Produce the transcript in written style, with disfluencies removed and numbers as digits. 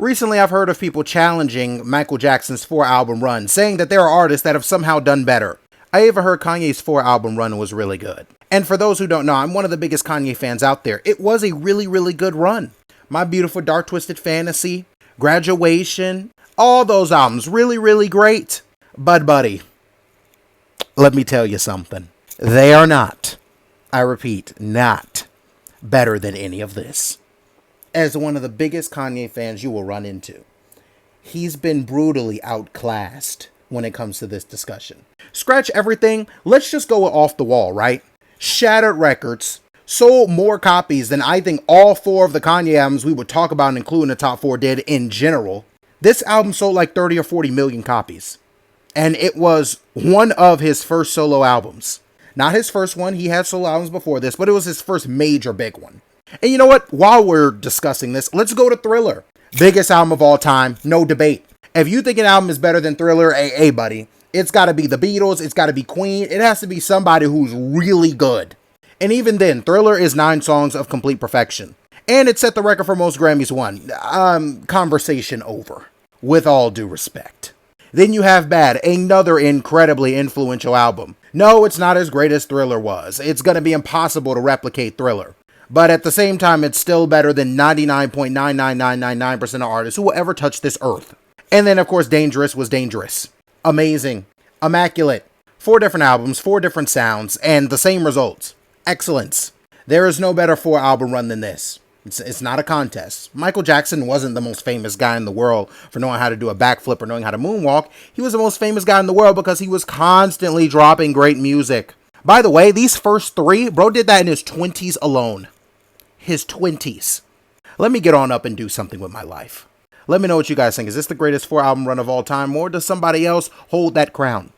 Recently, I've heard of people challenging Michael Jackson's 4-album run, saying that there are artists that have somehow done better. I even heard Kanye's 4-album run was really good. And for those who don't know, I'm one of the biggest Kanye fans out there. It was a really, really good run. My Beautiful Dark Twisted Fantasy, Graduation, all those albums, really, really great. But buddy, let me tell you something. They are not, I repeat, not better than any of this. As one of the biggest Kanye fans you will run into, he's been brutally outclassed when it comes to this discussion. Scratch everything, let's just go off the wall, right? Shattered Records sold more copies than I think all 4 of the Kanye albums we would talk about, including the top 4, did in general. This album sold like 30 or 40 million copies. And it was one of his first solo albums. Not his first one, he had solo albums before this, but it was his first major big one. And you know what? While we're discussing this, let's go to Thriller. Biggest album of all time, no debate. If you think an album is better than Thriller, hey buddy, it's got to be the Beatles, it's got to be Queen, it has to be somebody who's really good. And even then, Thriller is 9 songs of complete perfection. And it set the record for most Grammys won. Conversation over. With all due respect. Then you have Bad, another incredibly influential album. No, it's not as great as Thriller was. It's going to be impossible to replicate Thriller. But at the same time, it's still better than 99.99999% of artists who will ever touch this earth. And then, of course, Dangerous was dangerous. Amazing. Immaculate. 4 different albums, 4 different sounds, and the same results. Excellence. There is no better 4-album run than this. It's not a contest. Michael Jackson wasn't the most famous guy in the world for knowing how to do a backflip or knowing how to moonwalk. He was the most famous guy in the world because he was constantly dropping great music. By the way, these first 3, bro did that in his 20s alone. His 20s. Let me get on up and do something with my life. Let me know what you guys think. Is this the greatest 4-album run of all time, or does somebody else hold that crown?